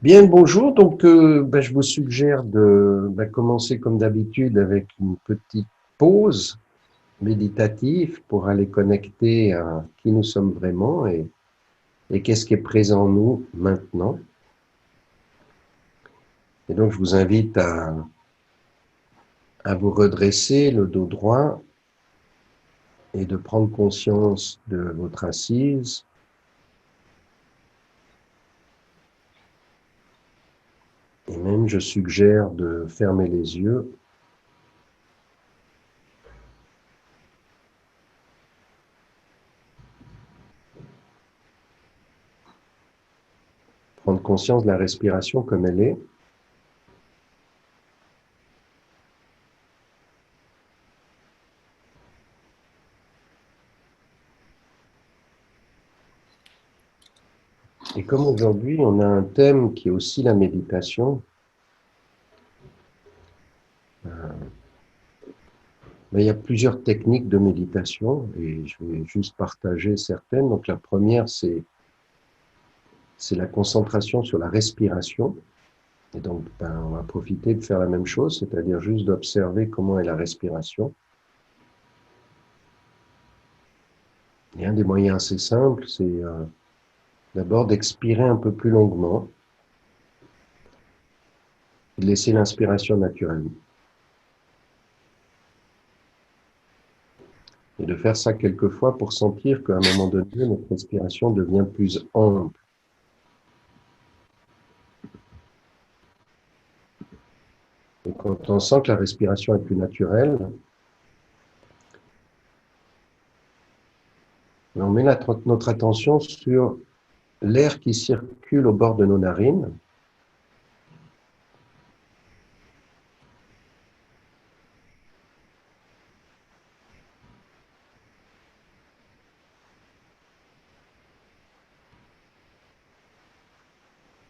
Bien, bonjour. Donc, je vous suggère de commencer comme d'habitude avec une petite pause méditative pour aller connecter à qui nous sommes vraiment et qu'est-ce qui est présent en nous maintenant. Et donc, je vous invite à vous redresser le dos droit et de prendre conscience de votre assise. Et même, je suggère de fermer les yeux. Prendre conscience de la respiration comme elle est. Et comme aujourd'hui, on a un thème qui est aussi la méditation, mais il y a plusieurs techniques de méditation et je vais juste partager certaines. Donc la première, c'est la concentration sur la respiration. Et donc, on va profiter de faire la même chose, c'est-à-dire juste d'observer comment est la respiration. Et un des moyens assez simples, c'est d'abord d'expirer un peu plus longuement, de laisser l'inspiration naturelle. Et de faire ça quelques fois pour sentir qu'à un moment donné, notre respiration devient plus ample. Et quand on sent que la respiration est plus naturelle, on met notre attention sur l'air qui circule au bord de nos narines.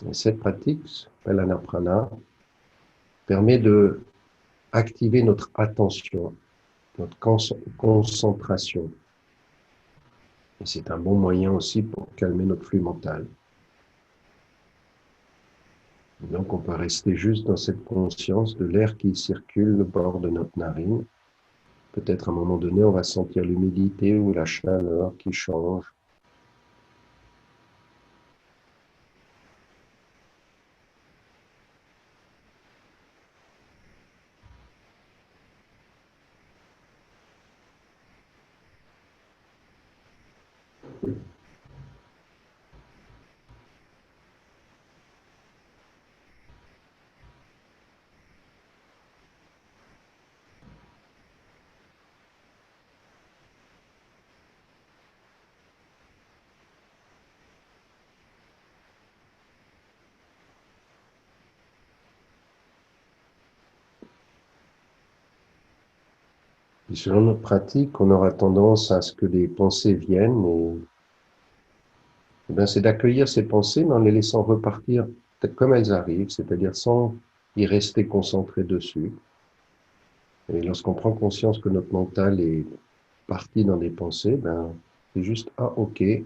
Et cette pratique, l'anaprana, permet de activer notre attention, notre concentration. Et c'est un bon moyen aussi pour calmer notre flux mental. Donc on peut rester juste dans cette conscience de l'air qui circule au bord de notre narine. Peut-être à un moment donné, on va sentir l'humidité ou la chaleur qui change. Et selon notre pratique, on aura tendance à ce que les pensées viennent et c'est d'accueillir ces pensées, mais en les laissant repartir comme elles arrivent, c'est-à-dire sans y rester concentré dessus. Et lorsqu'on prend conscience que notre mental est parti dans des pensées, c'est juste ah ok. Et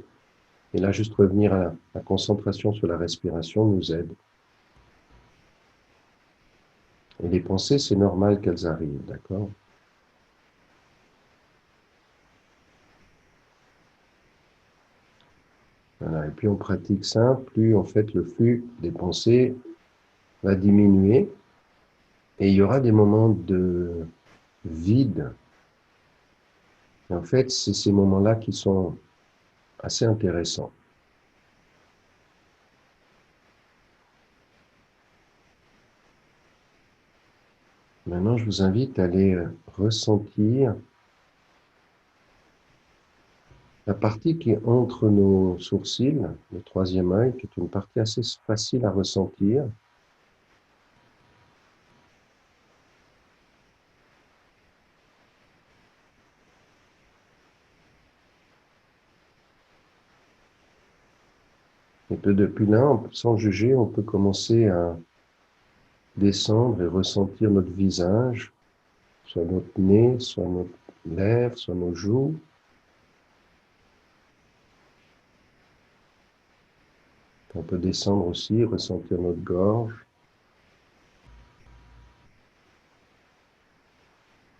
là, juste revenir à la concentration sur la respiration nous aide. Et les pensées, c'est normal qu'elles arrivent, d'accord? Voilà. Et plus on pratique ça, plus en fait le flux des pensées va diminuer et il y aura des moments de vide. Et en fait, c'est ces moments-là qui sont assez intéressants. Maintenant, je vous invite à aller ressentir la partie qui est entre nos sourcils, le troisième œil, qui est une partie assez facile à ressentir. Et que depuis là, sans juger, on peut commencer à descendre et ressentir notre visage, soit notre nez, soit notre lèvres, soit nos joues. On peut descendre aussi, ressentir notre gorge.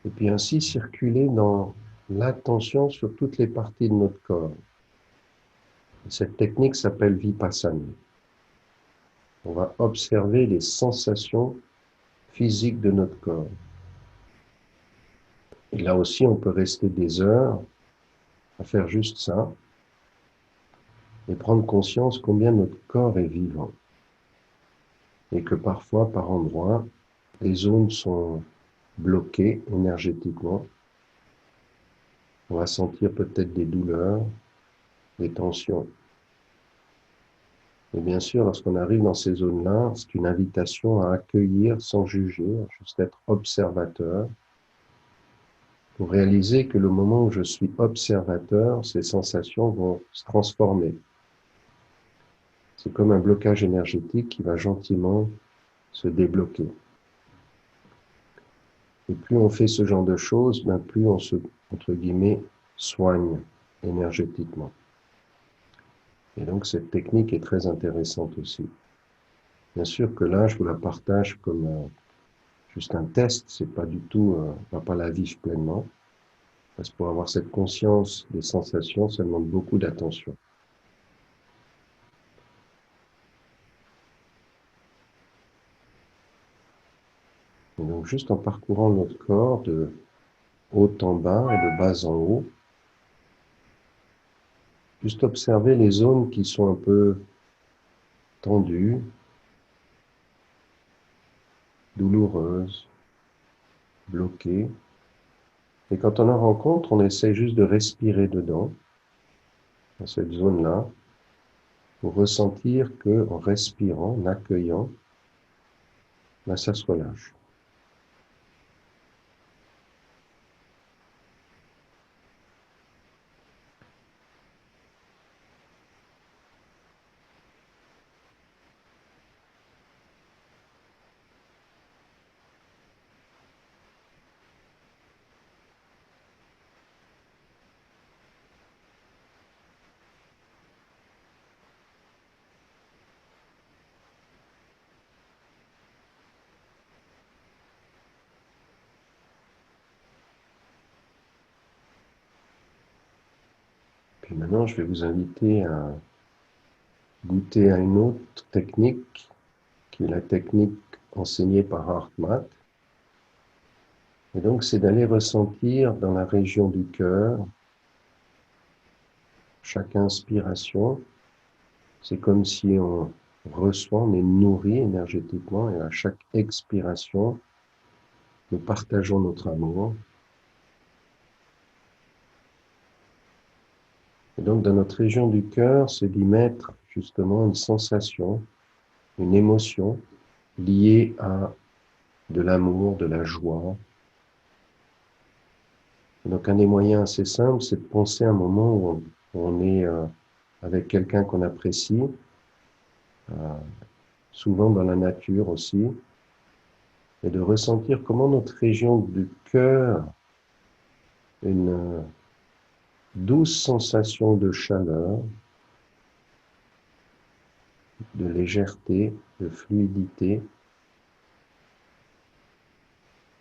Et puis ainsi circuler dans l'attention sur toutes les parties de notre corps. Cette technique s'appelle Vipassana. On va observer les sensations physiques de notre corps. Et là aussi, on peut rester des heures à faire juste ça et prendre conscience combien notre corps est vivant. Et que parfois, par endroits, les zones sont bloquées énergétiquement. On va sentir peut-être des douleurs, des tensions. Et bien sûr, lorsqu'on arrive dans ces zones-là, c'est une invitation à accueillir sans juger, juste être observateur, pour réaliser que le moment où je suis observateur, ces sensations vont se transformer. C'est comme un blocage énergétique qui va gentiment se débloquer. Et plus on fait ce genre de choses, plus on se, entre guillemets, soigne énergétiquement. Et donc cette technique est très intéressante aussi. Bien sûr que là, je vous la partage comme juste un test, c'est pas du tout, on va pas la vivre pleinement, parce que pour avoir cette conscience des sensations, ça demande beaucoup d'attention. Et donc juste en parcourant notre corps de haut en bas et de bas en haut, juste observer les zones qui sont un peu tendues, douloureuses, bloquées. Et quand on en rencontre, on essaie juste de respirer dedans, dans cette zone-là, pour ressentir que, en respirant, en accueillant, ça se relâche. Puis maintenant, je vais vous inviter à goûter à une autre technique, qui est la technique enseignée par Hartmath. Et donc, c'est d'aller ressentir dans la région du cœur, chaque inspiration, c'est comme si on reçoit, on est nourri énergétiquement, et à chaque expiration, nous partageons notre amour. Et donc, dans notre région du cœur, c'est d'y mettre justement une sensation, une émotion liée à de l'amour, de la joie. Et donc, un des moyens assez simples, c'est de penser à un moment où on est avec quelqu'un qu'on apprécie, souvent dans la nature aussi, et de ressentir comment notre région du cœur, une douce sensation de chaleur, de légèreté, de fluidité,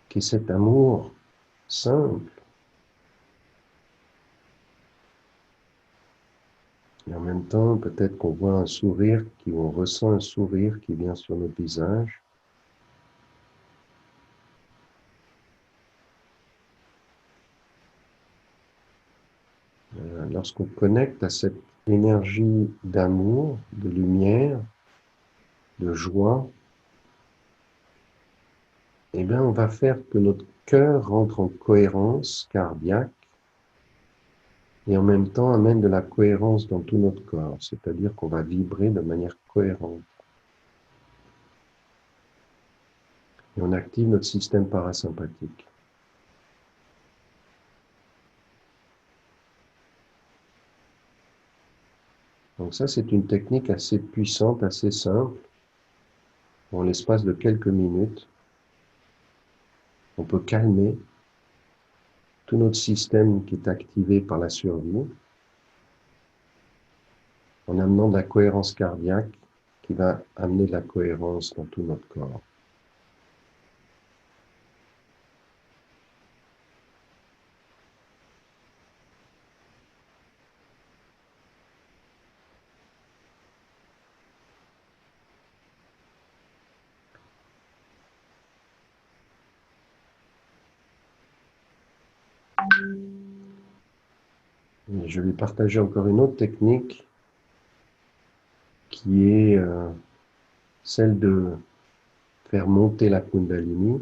qui est cet amour simple. Et en même temps, peut-être qu'on voit un sourire, on ressent un sourire qui vient sur notre visage. Lorsqu'on connecte à cette énergie d'amour, de lumière, de joie, eh bien, on va faire que notre cœur rentre en cohérence cardiaque et en même temps amène de la cohérence dans tout notre corps, c'est-à-dire qu'on va vibrer de manière cohérente. Et on active notre système parasympathique. Donc ça, c'est une technique assez puissante, assez simple. En l'espace de quelques minutes, on peut calmer tout notre système qui est activé par la survie, en amenant de la cohérence cardiaque qui va amener de la cohérence dans tout notre corps. Et je vais partager encore une autre technique qui est celle de faire monter la Kundalini.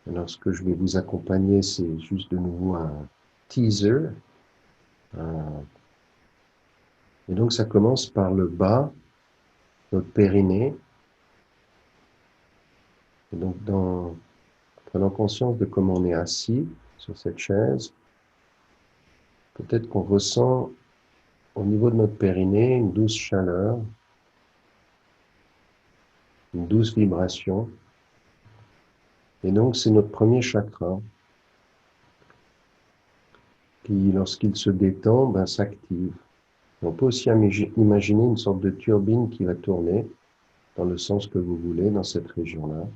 Alors, ce que je vais vous accompagner, c'est juste de nouveau un teaser. Et donc, ça commence par le bas, notre périnée. Et donc, prenant conscience de comment on est assis sur cette chaise, peut-être qu'on ressent au niveau de notre périnée une douce chaleur, une douce vibration. Et donc, c'est notre premier chakra qui, lorsqu'il se détend, ben, s'active. On peut aussi imaginer une sorte de turbine qui va tourner dans le sens que vous voulez, dans cette région-là,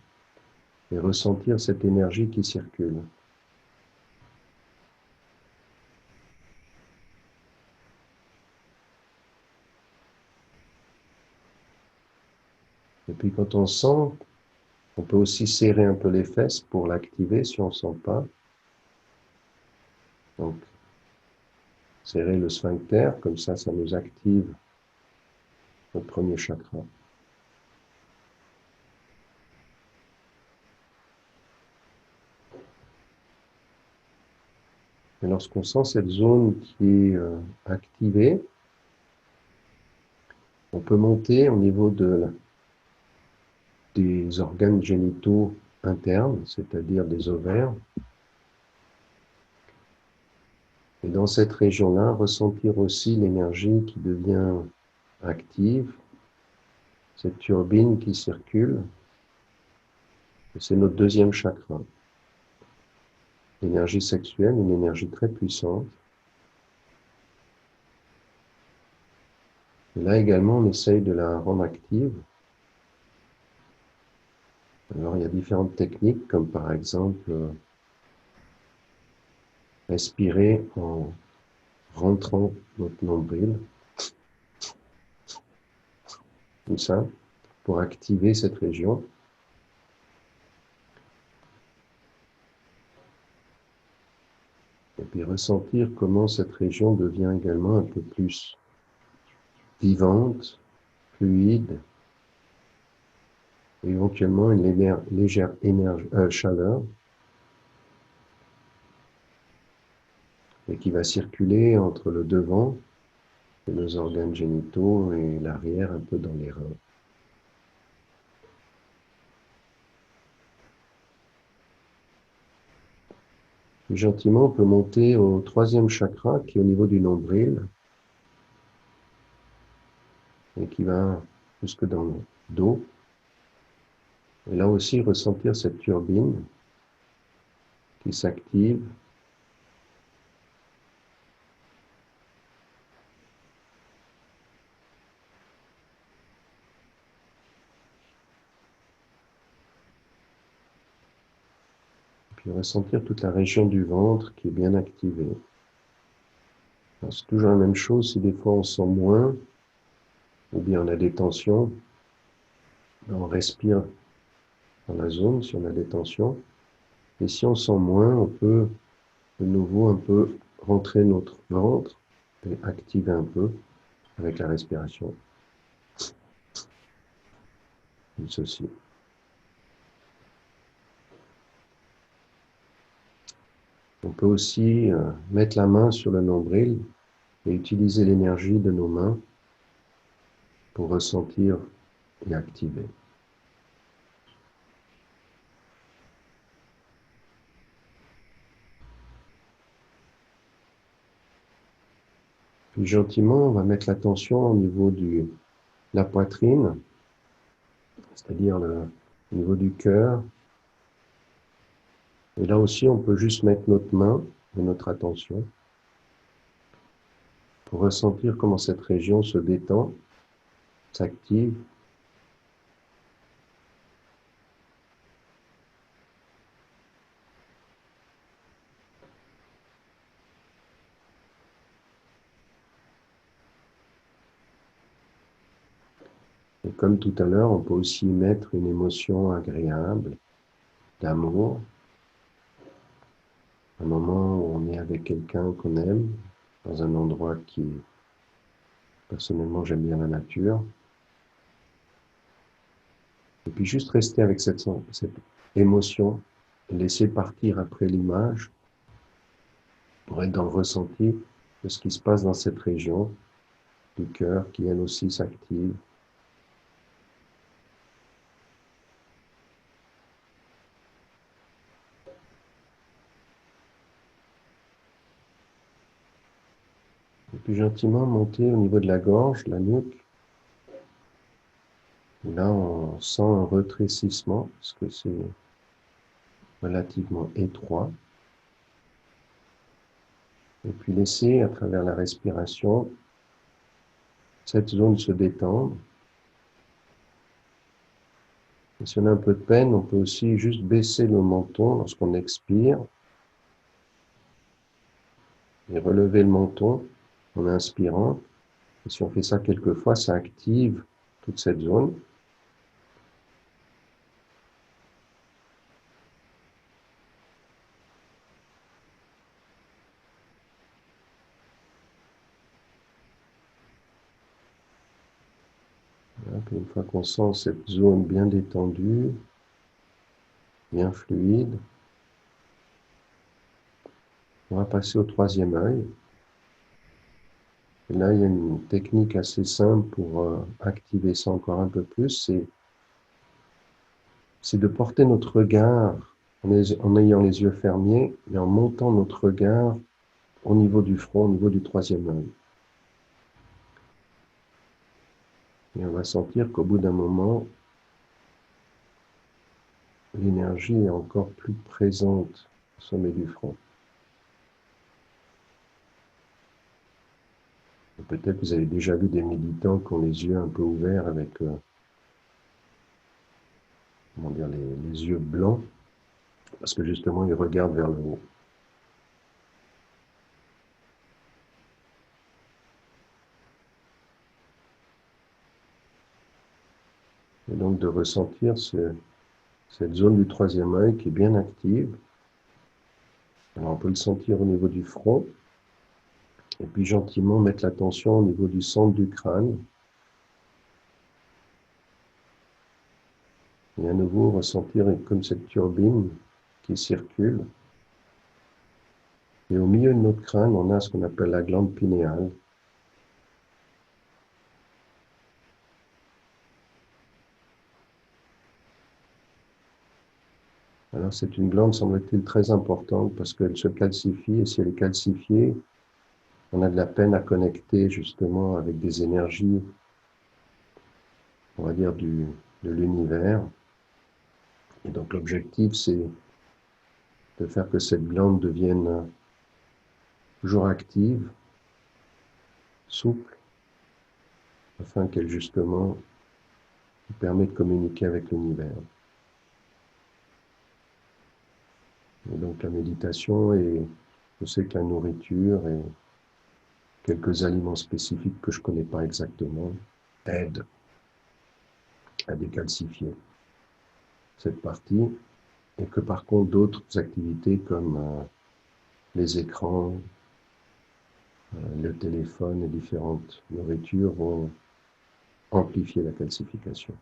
et ressentir cette énergie qui circule. Et puis quand on sent, on peut aussi serrer un peu les fesses pour l'activer si on ne sent pas. Donc, serrer le sphincter, comme ça nous active notre premier chakra. Et lorsqu'on sent cette zone qui est activée, on peut monter au niveau des organes génitaux internes, c'est-à-dire des ovaires. Et dans cette région-là, ressentir aussi l'énergie qui devient active, cette turbine qui circule. C'est notre deuxième chakra. L'énergie sexuelle, une énergie très puissante. Et là également, on essaye de la rendre active. Alors, il y a différentes techniques, comme par exemple respirer en rentrant notre nombril, tout ça, pour activer cette région. Et puis ressentir comment cette région devient également un peu plus vivante, fluide, et éventuellement une légère chaleur, et qui va circuler entre le devant de nos organes génitaux et l'arrière, un peu dans les reins. Puis gentiment, on peut monter au troisième chakra, qui est au niveau du nombril, et qui va jusque dans le dos. Et là aussi, ressentir cette turbine qui s'active. Puis ressentir toute la région du ventre qui est bien activée. C'est toujours la même chose, si des fois on sent moins, ou bien on a des tensions, on respire dans la zone si on a des tensions. Et si on sent moins, on peut de nouveau un peu rentrer notre ventre et activer un peu avec la respiration. Comme ceci. On peut aussi mettre la main sur le nombril et utiliser l'énergie de nos mains pour ressentir et activer. Puis gentiment, on va mettre l'attention au niveau de la poitrine, c'est-à-dire au niveau du cœur. Et là aussi, on peut juste mettre notre main et notre attention pour ressentir comment cette région se détend s'active. Et comme tout à l'heure, on peut aussi mettre une émotion agréable, d'amour, un moment où on est avec quelqu'un qu'on aime, dans un endroit qui, personnellement, j'aime bien la nature. Et puis juste rester avec cette émotion, et laisser partir après l'image, pour être dans le ressenti de ce qui se passe dans cette région du cœur qui, elle aussi, s'active. Et puis gentiment monter au niveau de la gorge, la nuque. Là, on sent un retrécissement, parce que c'est relativement étroit. Et puis laisser, à travers la respiration, cette zone se détendre. Et si on a un peu de peine, on peut aussi juste baisser le menton lorsqu'on expire et relever le menton en inspirant. Et si on fait ça quelques fois, ça active toute cette zone. Puis une fois qu'on sent cette zone bien détendue, bien fluide, on va passer au troisième œil. Et là, il y a une technique assez simple pour activer ça encore un peu plus, c'est de porter notre regard en ayant les yeux fermés et en montant notre regard au niveau du front, au niveau du troisième œil. Et on va sentir qu'au bout d'un moment, l'énergie est encore plus présente au sommet du front. Peut-être que vous avez déjà vu des méditants qui ont les yeux un peu ouverts avec comment dire, les yeux blancs, parce que justement ils regardent vers le haut. Et donc de ressentir cette zone du troisième œil qui est bien active. Alors on peut le sentir au niveau du front, et puis gentiment mettre l'attention au niveau du centre du crâne. Et à nouveau ressentir comme cette turbine qui circule. Et au milieu de notre crâne, on a ce qu'on appelle la glande pinéale. Alors c'est une glande, semble-t-il, très importante parce qu'elle se calcifie, et si elle est calcifiée, on a de la peine à connecter justement avec des énergies, on va dire, de l'univers. Et donc l'objectif, c'est de faire que cette glande devienne toujours active, souple, afin qu'elle justement nous permette de communiquer avec l'univers. Et donc la méditation, et je sais que la nourriture et quelques aliments spécifiques que je ne connais pas exactement aident à décalcifier cette partie, et que par contre d'autres activités comme les écrans, le téléphone et différentes nourritures vont amplifier la calcification.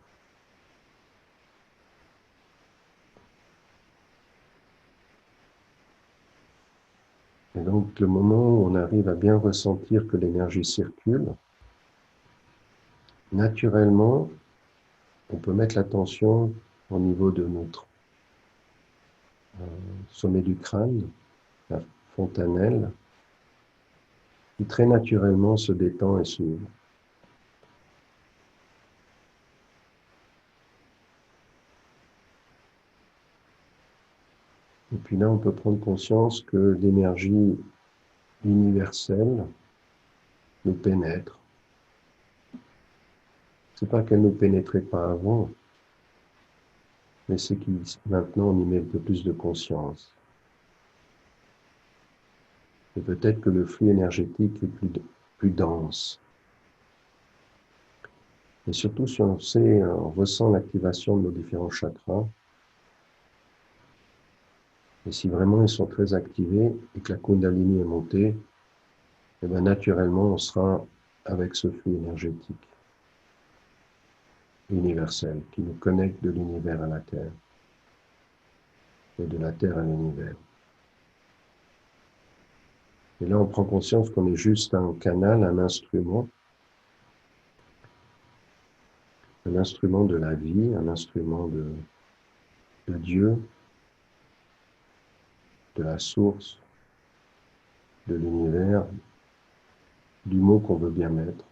Et donc le moment où on arrive à bien ressentir que l'énergie circule, naturellement, on peut mettre l'attention au niveau de notre sommet du crâne, la fontanelle, qui très naturellement se détend et s'ouvre. Et puis là, on peut prendre conscience que l'énergie universelle nous pénètre C'est pas qu'elle ne nous pénétrait pas avant, mais c'est que maintenant on y met un peu plus de conscience. Et peut-être que le flux énergétique est plus dense. Et surtout si on sait, on ressent l'activation de nos différents chakras, et si vraiment ils sont très activés et que la Kundalini est montée, et bien naturellement on sera avec ce flux énergétique universel qui nous connecte de l'univers à la Terre et de la Terre à l'univers. Et là on prend conscience qu'on est juste un canal, un instrument de la vie, un instrument de Dieu, de la source, de l'univers, du mot qu'on veut bien mettre.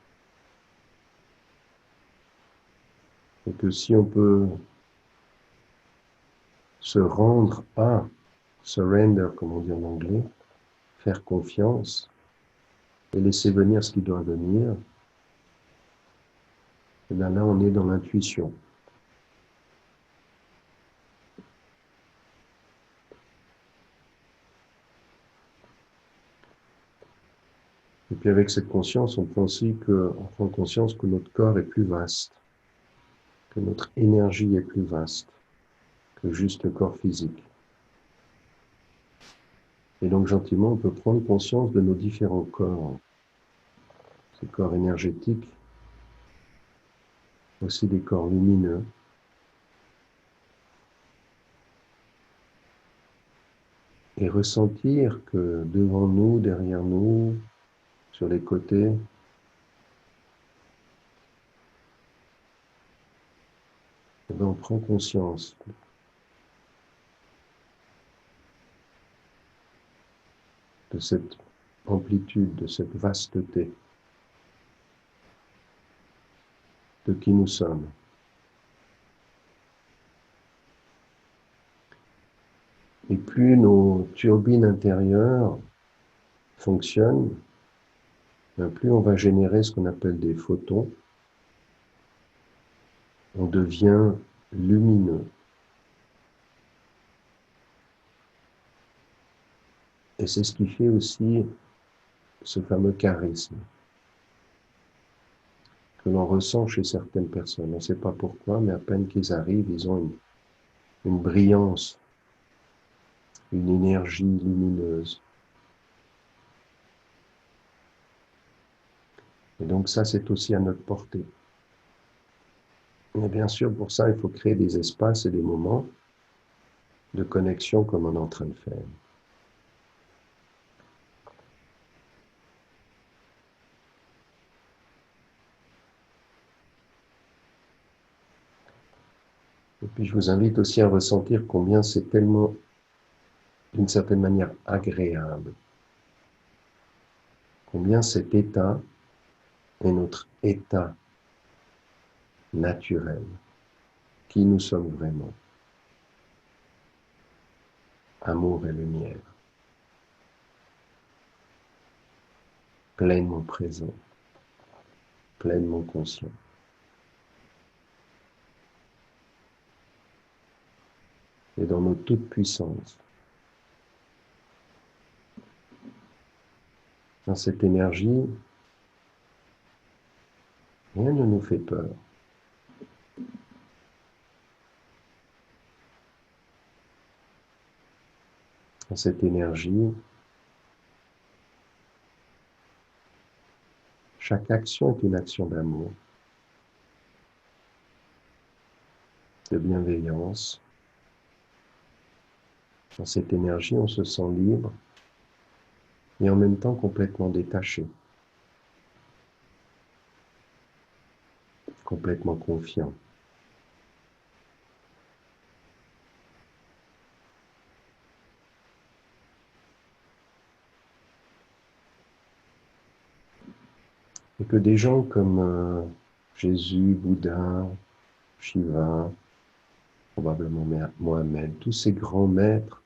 Et que si on peut se rendre à, surrender comme on dit en anglais, faire confiance et laisser venir ce qui doit venir, et bien là on est dans l'intuition. Et puis avec cette conscience, on prend conscience que notre corps est plus vaste, que notre énergie est plus vaste que juste le corps physique. Et donc gentiment, on peut prendre conscience de nos différents corps, ces corps énergétiques, aussi des corps lumineux, et ressentir que devant nous, derrière nous, sur les côtés, eh bien, on prend conscience de cette amplitude, de cette vasteté de qui nous sommes. Et plus nos turbines intérieures fonctionnent, plus on va générer ce qu'on appelle des photons. On devient lumineux. Et c'est ce qui fait aussi ce fameux charisme que l'on ressent chez certaines personnes. On ne sait pas pourquoi, mais à peine qu'ils arrivent, ils ont une brillance, une énergie lumineuse. Et donc ça, c'est aussi à notre portée. Mais bien sûr, pour ça, il faut créer des espaces et des moments de connexion comme on est en train de faire. Et puis je vous invite aussi à ressentir combien c'est tellement, d'une certaine manière, agréable. Combien cet état est notre état naturel, qui nous sommes vraiment. Amour et lumière. Pleinement présent, pleinement conscient. Et dans notre toute puissance. Dans cette énergie, rien ne nous fait peur. Dans cette énergie, chaque action est une action d'amour, de bienveillance. Dans cette énergie, on se sent libre et en même temps complètement détaché, complètement confiant. Et que des gens comme Jésus, Bouddha, Shiva, probablement Mohamed, tous ces grands maîtres,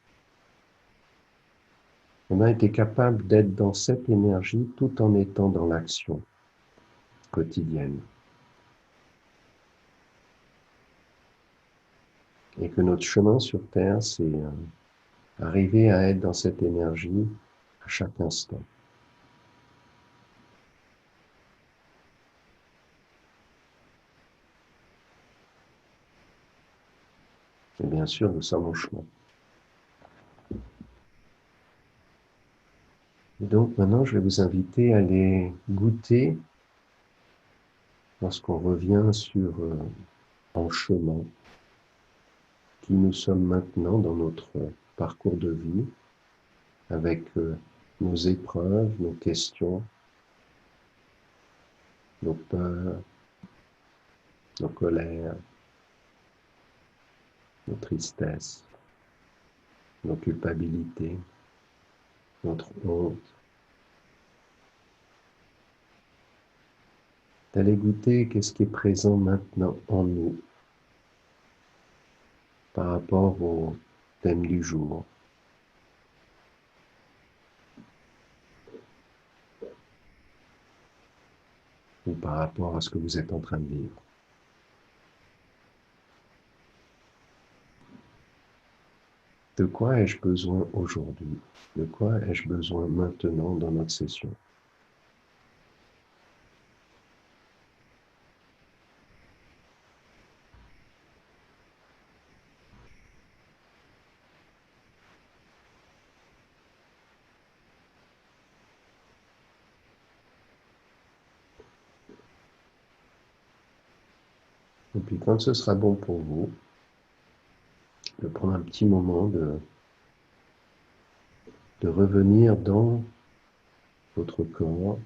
on a été capable d'être dans cette énergie tout en étant dans l'action quotidienne. Et que notre chemin sur Terre, c'est arriver à être dans cette énergie à chaque instant. Et bien sûr, nous sommes au chemin. Et donc maintenant, je vais vous inviter à aller goûter, lorsqu'on revient sur en chemin, qui nous sommes maintenant dans notre parcours de vie, avec nos épreuves, nos questions, nos peurs, nos colères, nos tristesses, nos culpabilités, notre honte, d'aller goûter qu'est-ce qui est présent maintenant en nous par rapport au thème du jour. Ou par rapport à ce que vous êtes en train de vivre. De quoi ai-je besoin aujourd'hui? De quoi ai-je besoin maintenant dans notre session? Et puis quand ce sera bon pour vous, de prendre un petit moment de revenir dans votre corps,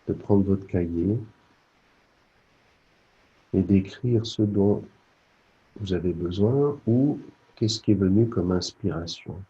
de prendre votre cahier et d'écrire ce dont vous avez besoin ou qu'est-ce qui est venu comme inspiration.